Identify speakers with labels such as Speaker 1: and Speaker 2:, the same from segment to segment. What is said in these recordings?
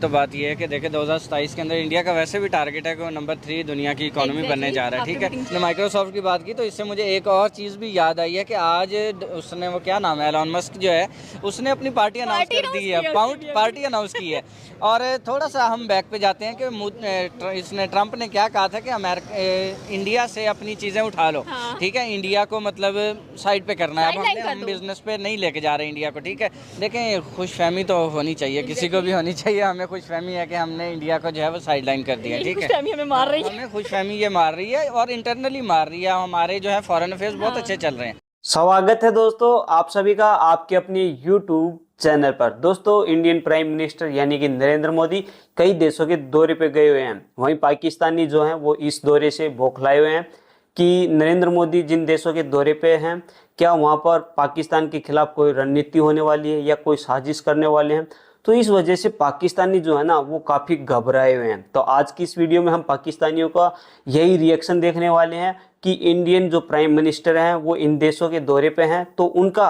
Speaker 1: तो बात यह है कि देखिए 2027 के अंदर इंडिया का वैसे भी टारगेट है कि वो नंबर 3 दुनिया की इकोनॉमी बनने जा रहा है। ठीक है, उसने माइक्रोसॉफ्ट की बात की तो इससे मुझे एक और चीज़ भी याद आई है कि आज उसने वो क्या नाम है एलन मस्क जो है उसने अपनी पार्टी अनाउंस कर दी है, पार्टी अनाउंस की है। और थोड़ा सा हम बैक पे जाते हैं कि इसने ट्रंप ने क्या कहा था कि इंडिया से अपनी चीज़ें उठा लो। ठीक है, इंडिया को मतलब साइड पे करना है, अब हम बिजनेस पे नहीं लेके जा रहे इंडिया को। ठीक है, देखें खुशफहमी तो होनी चाहिए, किसी को भी होनी चाहिए। हमें खुशफहमी है कि हमने इंडिया को जो है वो साइड लाइन कर दिया। ठीक है,
Speaker 2: हमें मार रही है,
Speaker 1: हमें खुशफहमी ये मार रही है और इंटरनली मार रही है। हमारे जो है फॉरेन अफेयर्स बहुत अच्छे चल रहे हैं।
Speaker 3: स्वागत है दोस्तों आप सभी का आपके अपने YouTube चैनल पर। दोस्तों इंडियन प्राइम मिनिस्टर यानी कि नरेंद्र मोदी कई देशों के दौरे पे गए हुए हैं। वहीं पाकिस्तानी जो हैं वो इस दौरे से बौखलाए हुए हैं कि नरेंद्र मोदी जिन देशों के दौरे पे हैं क्या वहां पर पाकिस्तान के खिलाफ कोई रणनीति होने वाली है या कोई साजिश करने वाले हैं। तो इस वजह से पाकिस्तानी जो है ना वो काफ़ी घबराए हुए हैं। तो आज की इस वीडियो में हम पाकिस्तानियों का यही रिएक्शन देखने वाले हैं कि इंडियन जो प्राइम मिनिस्टर हैं वो इन देशों के दौरे पे हैं तो उनका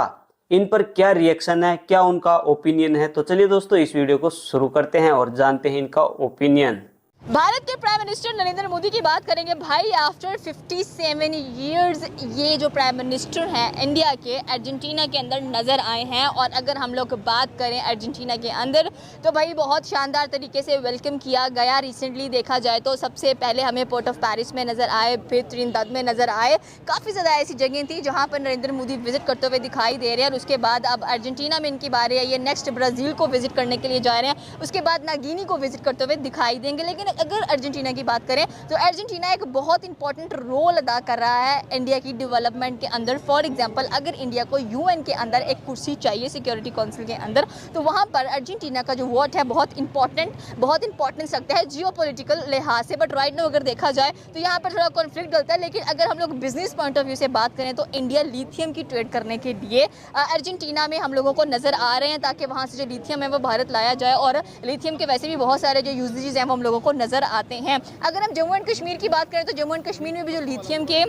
Speaker 3: इन पर क्या रिएक्शन है, क्या उनका ओपिनियन है। तो चलिए दोस्तों इस वीडियो को शुरू करते हैं और जानते हैं इनका ओपिनियन।
Speaker 2: भारत के प्राइम मिनिस्टर नरेंद्र मोदी की बात करेंगे। भाई आफ्टर 57 इयर्स ये जो प्राइम मिनिस्टर हैं इंडिया के अर्जेंटीना के अंदर नज़र आए हैं। और अगर हम लोग बात करें अर्जेंटीना के अंदर तो भाई बहुत शानदार तरीके से वेलकम किया गया। रिसेंटली देखा जाए तो सबसे पहले हमें पोर्ट ऑफ पेरिस में नज़र आए, फिर त्रिनिदाद में नज़र आए। काफ़ी ज़्यादा ऐसी जगह थी जहाँ पर नरेंद्र मोदी विजिट करते हुए दिखाई दे रहे हैं। और उसके बाद अब अर्जेंटीना में इनकी बारी है, ये नेक्स्ट ब्राज़ील को विजिट करने के लिए जा रहे हैं, उसके बाद नागिनी को विजिट करते हुए दिखाई देंगे। लेकिन अगर अर्जेंटीना की बात करें तो अर्जेंटीना एक बहुत इंपॉर्टेंट रोल अदा कर रहा है इंडिया की डेवलपमेंट के अंदर। फॉर एग्जांपल अगर इंडिया को यूएन के अंदर एक कुर्सी चाहिए सिक्योरिटी काउंसिल के अंदर तो वहां पर अर्जेंटीना का जो वोट है बहुत इंपॉर्टेंस रखता है जियोपॉलिटिकल लिहाज से। बट राइट नाउ अगर देखा जाए तो यहाँ पर थोड़ा कॉन्फ्लिक्ट डलता है। लेकिन अगर हम लोग बिजनेस पॉइंट ऑफ व्यू से बात करें तो इंडिया लिथियम की ट्रेड करने के लिए अर्जेंटीना में हम लोगों को नजर आ रहे हैं ताकि वहाँ से जो लिथियम है वो भारत लाया जाए। और लिथियम के वैसे भी बहुत सारे जो यूजेज हैं वो हम लोगों को नजर आते हैं। अगर हम जम्मू एंड कश्मीर की बात करें तो जम्मू एंड कश्मीर में भी जो लिथियम के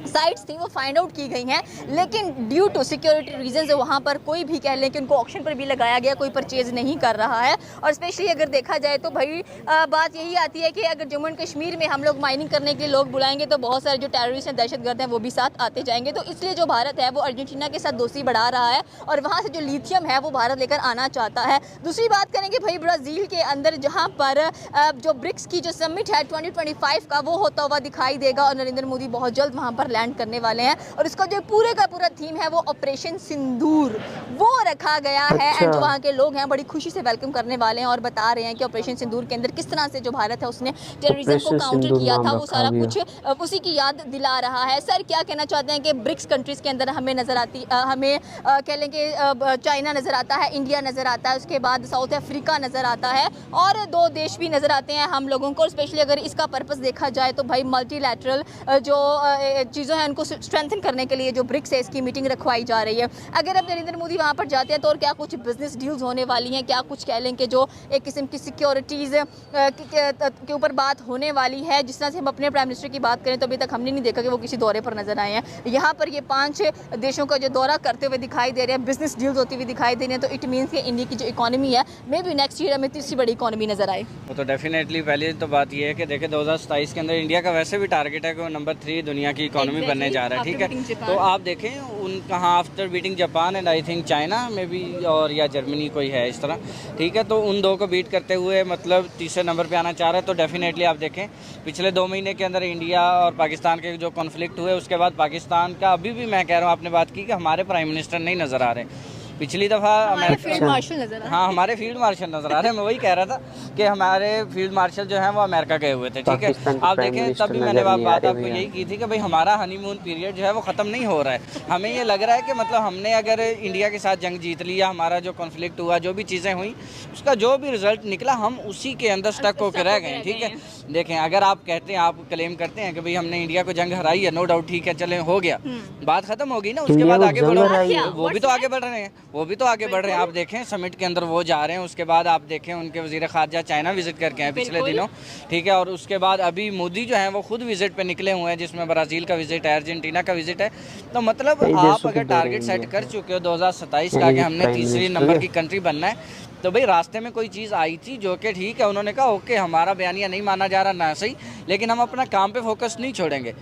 Speaker 2: साइट्स थी वो फाइंड आउट की गई हैं, लेकिन ड्यू टू सिक्योरिटी रीजंस वहाँ पर कोई भी कह लें कि उनको ऑक्शन पर भी लगाया गया, कोई परचेज नहीं कर रहा है। और स्पेशली अगर देखा जाए तो भाई बात यही आती है कि अगर जम्मू एंड कश्मीर में हम लोग माइनिंग करने के लिए लोग बुलाएंगे तो बहुत सारे जो टेररिस्ट हैं, दहशतगर्द हैं, वो भी साथ आते जाएंगे। तो इसलिए जो भारत है वो अर्जेंटीना के साथ दोस्ती बढ़ा रहा है और वहाँ से जो लिथियम है वो भारत लेकर आना चाहता है। दूसरी बात करेंगे भाई ब्राज़ील के अंदर जहाँ पर जो ब्रिक्स की जो समिट है 2025 का वो होता हुआ दिखाई देगा और नरेंद्र मोदी बहुत जल्द वहाँ पर लैंड करने वाले हैं। और इसका जो पूरे का पूरा थीम है वो ऑपरेशन सिंदूर वो रखा गया है। एंड जो वहाँ के लोग हैं बड़ी खुशी से वेलकम करने वाले हैं और बता रहे हैं कि ऑपरेशन सिंदूर के अंदर किस तरह से जो भारत है उसने टेररिज्म को काउंटर किया था वो सारा कुछ उसी की याद दिला रहा है। सर क्या कहना चाहते हैं कि ब्रिक्स कंट्रीज के अंदर हमें नजर आती हमें कह लें कि चाइना नजर आता है, इंडिया नजर आता है, उसके बाद साउथ अफ्रीका नजर आता है और 2 देश भी नजर आते हैं हम लोगों को। स्पेशली अगर इसका पर्पस देखा जाए तो भाई मल्टीलैटरल जो चीज़ें हैं उनको स्ट्रेंथन करने के लिए जो ब्रिक्स है इसकी मीटिंग रखवाई जा रही है। अगर अब नरेंद्र मोदी वहाँ पर जाते हैं तो और क्या कुछ बिजनेस डील्स होने वाली हैं, क्या कुछ कह लें कि जो एक किस्म की सिक्योरिटीज़ के ऊपर बात होने वाली है। जिस तरह से हम अपने प्राइम मिनिस्टर की बात करें तो अभी तक हमने नहीं देखा कि वो किसी दौरे पर नजर आए हैं। यहाँ पर ये 5 देशों का जो दौरा करते हुए दिखाई दे रहे हैं, बिजनेस डील्स होती हुई दिखाई दे रही हैं। तो इट मीन्स कि इंडिया की जो इकॉनमी है मे बी नेक्स्ट ईयर हमें तीसरी बड़ी इकॉनमी नजर आए।
Speaker 1: वो तो डेफिनेटली पहली तो बात ये है कि देखिए 2027 के अंदर इंडिया का वैसे भी टारगेट है कि वो नंबर 3 दुनिया की इकोनॉमी बनने जा रहा है। ठीक है, तो आप देखें उन कहाँ after beating Japan and I think China में भी और या जर्मनी कोई है इस तरह। ठीक है, तो उन 2 को बीट करते हुए मतलब तीसरे नंबर पे आना चाह रहा है। तो डेफिनेटली आप देखें पिछले 2 महीने के अंदर इंडिया और पाकिस्तान के जो कॉन्फ्लिक्ट हुए उसके बाद पाकिस्तान का अभी भी मैं कह रहा हूँ आपने बात की कि हमारे प्राइम मिनिस्टर नहीं नज़र आ रहे। पिछली दफ़ा
Speaker 2: हमारे फील्ड मार्शल नजर आ
Speaker 1: हाँ हमारे फील्ड मार्शल नज़र आ रहे हैं। मैं वही कह रहा था कि हमारे फील्ड मार्शल जो हैं वो अमेरिका गए हुए थे। ठीक है, आप देखें तब भी मैंने बात आपको यही की थी कि भाई हमारा हनीमून पीरियड जो है वो ख़त्म नहीं हो रहा है। हमें ये लग रहा है कि मतलब हमने अगर इंडिया के साथ जंग जीत ली या हमारा जो कॉन्फ्लिक्ट हुआ जो भी चीज़ें हुई उसका जो भी रिजल्ट निकला हम उसी के अंदर स्टक होकर रह गए। ठीक है, देखें अगर आप कहते हैं आप क्लेम करते हैं कि भाई हमने इंडिया को जंग हराई है, नो डाउट ठीक है चले हो गया, बात खत्म होगी ना, उसके बाद आगे बढ़ो। वो भी तो आगे बढ़ रहे हैं, वो भी तो आगे बढ़ रहे हैं। आप देखें समिट के अंदर वो जा रहे हैं, उसके बाद आप देखें उनके वजीर खारजा चाइना विजिट करके आए पिछले दिनों। ठीक है, और उसके बाद अभी मोदी जो है वो खुद विजिट पे निकले हुए हैं जिसमें ब्राज़ील का विजिट है, अर्जेंटीना का विजिट है। तो मतलब आप अगर टारगेट सेट कर चुके हो 2027 का कि हमने तीसरी नंबर की कंट्री बनना है तो भाई रास्ते में कोई चीज़ आई थी जो कि ठीक है, उन्होंने कहा ओके हमारा बयानिया नहीं माना जा रहा ना सही, लेकिन हम अपना काम पे फोकस नहीं छोड़ेंगे।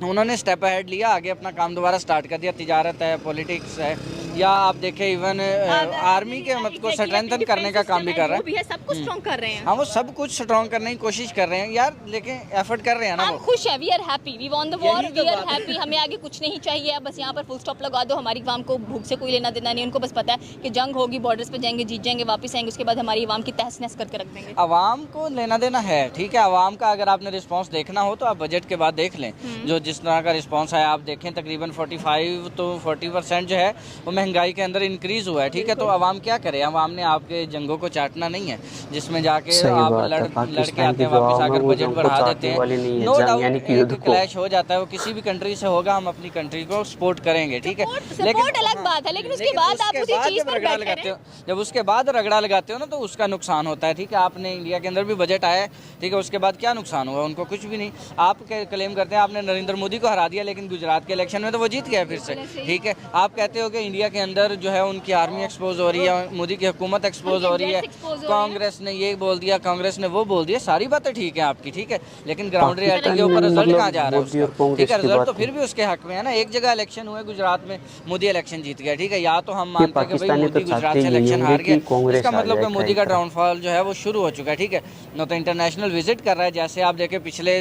Speaker 1: उन्होंने स्टेप अहेड लिया, आगे अपना काम दोबारा स्टार्ट कर दिया। तिजारत है, पॉलिटिक्स है, या आप देखें इवन आर्मी के मत को स्ट्रेंथन करने का काम भी कर रहे हैं,
Speaker 2: सब कुछ स्ट्रॉन्ग कर रहे हैं।
Speaker 1: हाँ वो सब कुछ स्ट्रॉन्ग करने की कोशिश कर रहे हैं यार, लेकिन एफर्ट कर रहे हैं ना।
Speaker 2: हम खुश है, we are happy, we won the war, we are happy, हमें आगे कुछ नहीं चाहिए, बस यहाँ पर फुल स्टॉप लगा दो। हमारी अवाम को भूख से कोई लेना देना नहीं, उनको बस पता है कि जंग होगी, बॉर्डर्स पे जाएंगे, जीत जाएंगे, वापस आएंगे, उसके बाद हमारी अवाम की तहस नहस करके रख देंगे।
Speaker 1: अवाम को लेना देना है, ठीक है। अवाम का अगर आपने रिस्पांस देखना हो तो आप बजट के बाद देख लें, जो जिस तरह का रिस्पांस है आप देखें, तकरीबन 45 तो 40% जो है वो महंगाई के अंदर इंक्रीज हुआ है, ठीक है। तो अवाम क्या करे, अवाम ने आपके जंगों को चाटना नहीं है जिसमें जाके आप लड़के आते हैं, वापस आकर बजट बढ़ा देते हैं। नो डाउट क्लैश हो जाता है, वो किसी भी कंट्री से होगा, हम अपनी कंट्री को सपोर्ट करेंगे, ठीक है।
Speaker 2: लेकिन अलग बात है, लेकिन उसके बाद आप उसी चीज पर
Speaker 1: रगड़ा लगाते हो, जब उसके बाद रगड़ा लगाते हो ना तो उसका नुकसान होता है, ठीक है। आपने इंडिया के अंदर भी बजट आया, ठीक है, उसके बाद क्या नुकसान हुआ, उनको कुछ भी नहीं। आप क्लेम करते हैं आपने नरेंद्र मोदी को हरा दिया, लेकिन गुजरात के इलेक्शन में तो वो जीत गया फिर से, ठीक है। आप कहते हो कि इंडिया के अंदर जो है उनकी आर्मी एक्सपोज हो रही है, मोदी की हुकूमत एक्सपोज हो रही है, कांग्रेस ने ये बोल दिया, कांग्रेस ने वो बोल दिया, सारी बातें ठीक है आपकी, ठीक है, लेकिन ग्राउंड रियलिटी के ऊपर रिजल्ट कहाँ जा रहा है उसका, ठीक है। रिजल्ट तो फिर भी उसके हक में है ना। एक जगह इलेक्शन हुए गुजरात में, मोदी इलेक्शन जीत गया, ठीक है। या तो हम मानते हैं कि भाई मोदी गुजरात से इलेक्शन हार गया, इसका मतलब कि मोदी का डाउनफॉल जो है वो शुरू हो चुका है, ठीक है। न तो इंटरनेशनल विजिट कर रहा है, जैसे आप देखें पिछले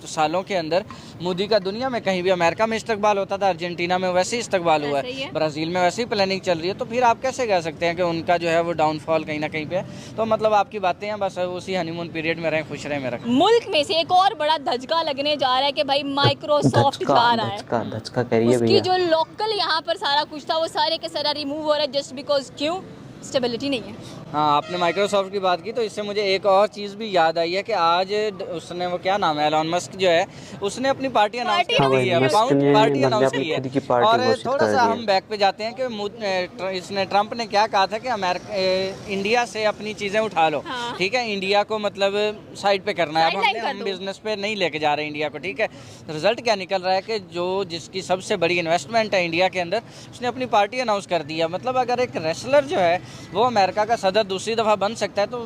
Speaker 1: सालों के अंदर मोदी का दुनिया में कहीं भी, अमेरिका में इस्तकबाल होता था, अर्जेंटीना में वैसे ही इस्तकबाल हुआ है, ब्राज़ील में वैसे ही प्लानिंग चल रही है, तो फिर आप कैसे कह सकते हैं कि उनका जो है वो डाउनफॉल कहीं ना कहीं पे है। तो मतलब आपकी बातें हैं, बस उसी हनीमून पीरियड में रहें, खुश रहें मेरा।
Speaker 2: मुल्क में से एक और बड़ा धचका लगने जा रहा है कि भाई माइक्रोसॉफ्ट जा रहा है,
Speaker 3: धचका कह रही है
Speaker 2: उसकी जो लोकल यहाँ पर सारा कुछ था वो सारे के सारा रिमूव हो रहा है, जस्ट बिकॉज क्यों, स्टेबिलिटी नहीं है।
Speaker 1: हाँ, आपने माइक्रोसॉफ्ट की बात की तो इससे मुझे एक और चीज़ भी याद आई है कि आज उसने, वो क्या नाम है, एलॉन मस्क जो है, उसने अपनी पार्टी अनाउंस कर दी है, पार्टी अनाउंस की है। और थोड़ा सा हम बैक पे जाते हैं कि इसने, ट्रंप ने क्या कहा था कि इंडिया से अपनी चीज़ें उठा लो, ठीक है, इंडिया को मतलब साइड पे करना है, हम बिजनेस पे नहीं लेके जा रहे इंडिया को, ठीक है। रिजल्ट क्या निकल रहा है कि जो जिसकी सबसे बड़ी इन्वेस्टमेंट है इंडिया के अंदर, उसने अपनी पार्टी अनाउंस कर दिया। मतलब अगर एक रेसलर जो है वो अमेरिका का सदर दूसरी दफ़ा बन सकता है, तो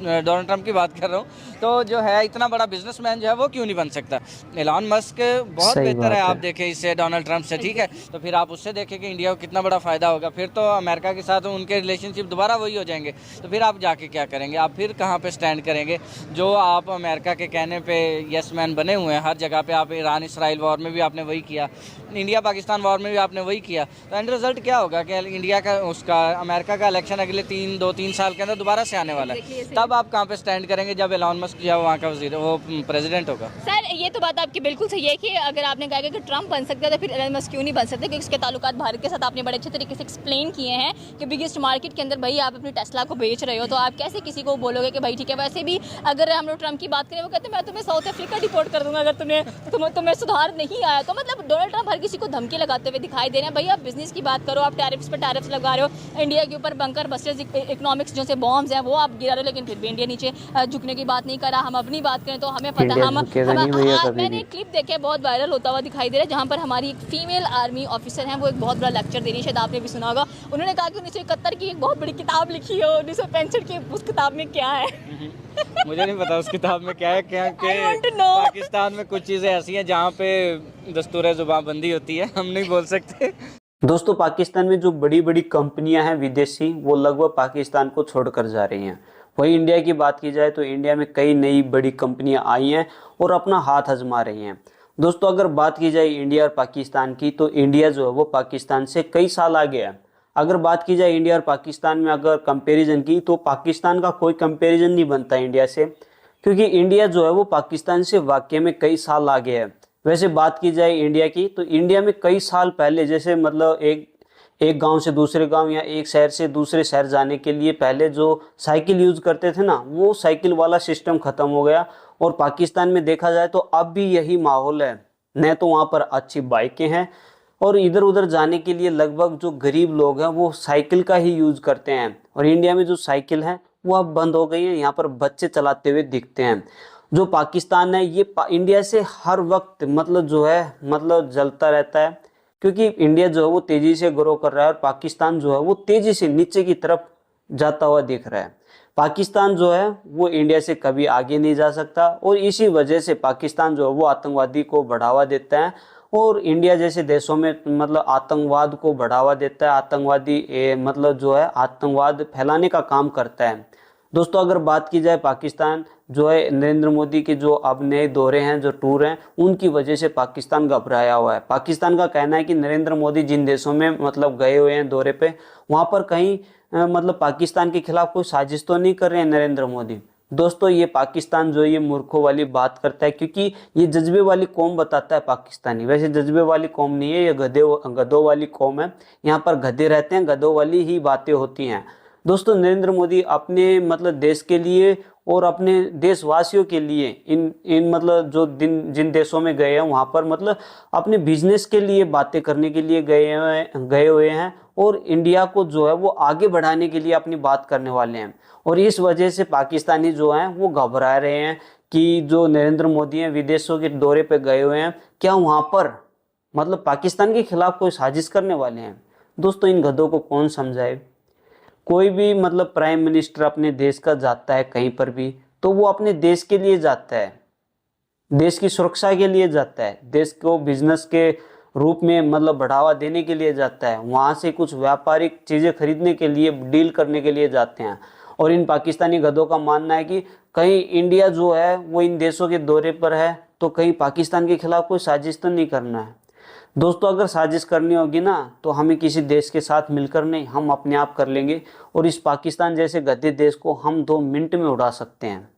Speaker 1: डोनाल्ड ट्रंप की बात कर रहा हूँ, तो जो है इतना बड़ा बिजनेसमैन जो है वो क्यों नहीं बन सकता। एलॉन मस्क बहुत बेहतर है, आप देखें इससे, डोनाल्ड ट्रंप से, ठीक है। तो फिर आप उससे देखें कि इंडिया को कितना बड़ा फ़ायदा होगा, फिर तो अमेरिका के साथ उनके रिलेशनशिप दोबारा वही हो जाएंगे, तो फिर आप जाके क्या करेंगे, आप फिर कहाँ पर स्टैंड करेंगे। जो आप अमेरिका के कहने पर यस मैन बने हुए हैं हर जगह पर, आप ईरान इसराइल वॉर में भी आपने वही किया, इंडिया पाकिस्तान वॉर में भी आपने वही किया, तो एंड रिजल्ट क्या होगा कि इंडिया का, उसका, अमेरिका का इलेक्शन अगले 2-3 साल के अंदर दोबारा से आने वाला है। तब आप कहाँ पे स्टैंड करेंगे जब एलॉन मस्क जो है वहाँ का वो प्रेसिडेंट होगा।
Speaker 2: सर ये तो बात आपकी बिल्कुल सही है कि अगर आपने कहा कि ट्रंप बन सकता है तो फिर एलॉन मस्क क्यों नहीं बन सकते, क्योंकि उसके ताल्लुकात भारत के साथ आपने बड़े अच्छे तरीके से एक्सप्लेन किए हैं कि बिगेस्ट मार्केट के अंदर भाई आप अपनी टेस्ला को बेच रहे हो, तो आप कैसे किसी को बोलोगे कि भाई ठीक है। वैसे भी अगर हम लोग ट्रंप की बात करें, वो कहते हैं मैं तुम्हें साउथ अफ्रीका डिपोर्ट कर दूंगा अगर तुम्हें सुधार नहीं आया। तो मतलब डोनाल्ड ट्रंप हर किसी को धमकी लगाते हुए दिखाई दे रहे हैं। भाई आप बिजनेस की बात करो, आप टैरिफ्स पर टैरिफ्स लगा रहे हो, इंडिया के ऊपर बंकर बस्टर्स इकोनॉमिक्स जो से बॉम्ब्स हैं वो आप गिरा रहे हो, लेकिन फिर भी इंडिया नीचे झुकने की बात नहीं कर रहा। हम अपनी बात करें तो हमें पता, मैंने एक क्लिप देखे बहुत वायरल होता हुआ दिखाई दे रहा है, जहाँ पर हमारी एक फीमेल आर्मी ऑफिसर हैं, वो एक बहुत बड़ा लेक्चर दे रही है, शायद आपने भी सुना होगा। उन्होंने कहा कि 1971 की एक बहुत बड़ी किताब लिखी है, 1965 की, उस किताब में क्या है
Speaker 1: मुझे नहीं पता उस किताब में क्या है, क्या पाकिस्तान में कुछ चीज़ें ऐसी हैं जहाँ पे दस्तूर जुबानबंदी होती है, हम नहीं बोल सकते।
Speaker 3: दोस्तों, पाकिस्तान में जो बड़ी बड़ी कंपनियां हैं विदेशी, वो लगभग पाकिस्तान को छोड़कर जा रही हैं। वही इंडिया की बात की जाए तो इंडिया में कई नई बड़ी कंपनियां आई हैं और अपना हाथ आजमा रही हैं। दोस्तों, अगर बात की जाए इंडिया और पाकिस्तान की, तो इंडिया जो है वो पाकिस्तान से कई साल आगे है। अगर बात की जाए इंडिया और पाकिस्तान में अगर कंपैरिजन की, तो पाकिस्तान का कोई कंपैरिजन नहीं बनता इंडिया से, क्योंकि इंडिया जो है वो पाकिस्तान से वाकई में कई साल आगे है। वैसे बात की जाए इंडिया की, तो इंडिया में कई साल पहले, जैसे मतलब एक गांव से दूसरे गांव या एक शहर से दूसरे शहर जाने के लिए पहले जो साइकिल यूज करते थे ना, वो साइकिल वाला सिस्टम खत्म हो गया। और पाकिस्तान में देखा जाए तो अब भी यही माहौल है, न तो वहाँ पर अच्छी बाइकें हैं, और इधर उधर जाने के लिए लगभग जो गरीब लोग हैं वो साइकिल का ही यूज करते हैं। और इंडिया में जो साइकिल है वो अब बंद हो गई है, यहाँ पर बच्चे चलाते हुए दिखते हैं। जो पाकिस्तान है ये इंडिया से हर वक्त मतलब जो है मतलब जलता रहता है, क्योंकि इंडिया जो है वो तेजी से ग्रो कर रहा है और पाकिस्तान जो है वो तेजी से नीचे की तरफ जाता हुआ दिख रहा है। पाकिस्तान जो है वो इंडिया से कभी आगे नहीं जा सकता, और इसी वजह से पाकिस्तान जो है वो आतंकवादी को बढ़ावा देता है, और इंडिया जैसे देशों में मतलब आतंकवाद को बढ़ावा देता है, आतंकवादी मतलब जो है आतंकवाद फैलाने का काम करता है। दोस्तों अगर बात की जाए, पाकिस्तान जो है नरेंद्र मोदी के जो अब नए दौरे हैं, जो टूर हैं, उनकी वजह से पाकिस्तान घबराया हुआ है। पाकिस्तान का कहना है कि नरेंद्र मोदी जिन देशों में मतलब गए हुए हैं दौरे पे, वहाँ पर कहीं मतलब पाकिस्तान के खिलाफ कोई साजिश तो नहीं कर रहे हैं नरेंद्र मोदी। दोस्तों ये पाकिस्तान जो ये मूर्खों वाली बात करता है, क्योंकि ये जज्बे वाली कौम बताता है पाकिस्तानी। वैसे जज्बे वाली कौम नहीं है, ये गधों वाली कौम है। यहाँ पर गधे रहते हैं, गधों वाली ही बातें होती हैं। दोस्तों नरेंद्र मोदी अपने मतलब देश के लिए और अपने देशवासियों के लिए इन मतलब जो जिन देशों में गए हैं वहाँ पर मतलब अपने बिजनेस के लिए बातें करने के लिए गए हुए हैं, और इंडिया को जो है वो आगे बढ़ाने के लिए अपनी बात करने वाले हैं। और इस वजह से पाकिस्तानी जो हैं वो घबरा रहे हैं कि जो नरेंद्र मोदी हैं विदेशों के दौरे पे गए हुए हैं, क्या वहाँ पर मतलब पाकिस्तान के खिलाफ कोई साजिश करने वाले हैं। दोस्तों इन गधों को कौन समझाए। कोई भी मतलब प्राइम मिनिस्टर अपने देश का जाता है कहीं पर भी, तो वो अपने देश के लिए जाता है, देश की सुरक्षा के लिए जाता है, देश को बिजनेस के रूप में मतलब बढ़ावा देने के लिए जाता है, वहाँ से कुछ व्यापारिक चीज़ें खरीदने के लिए, डील करने के लिए जाते हैं। और इन पाकिस्तानी गधों का मानना है कि कहीं इंडिया जो है वो इन देशों के दौरे पर है, तो कहीं पाकिस्तान के खिलाफ कोई साजिश तो नहीं करना है। दोस्तों अगर साजिश करनी होगी ना, तो हमें किसी देश के साथ मिलकर नहीं, हम अपने आप कर लेंगे, और इस पाकिस्तान जैसे गधे देश को हम 2 मिनट में उड़ा सकते हैं।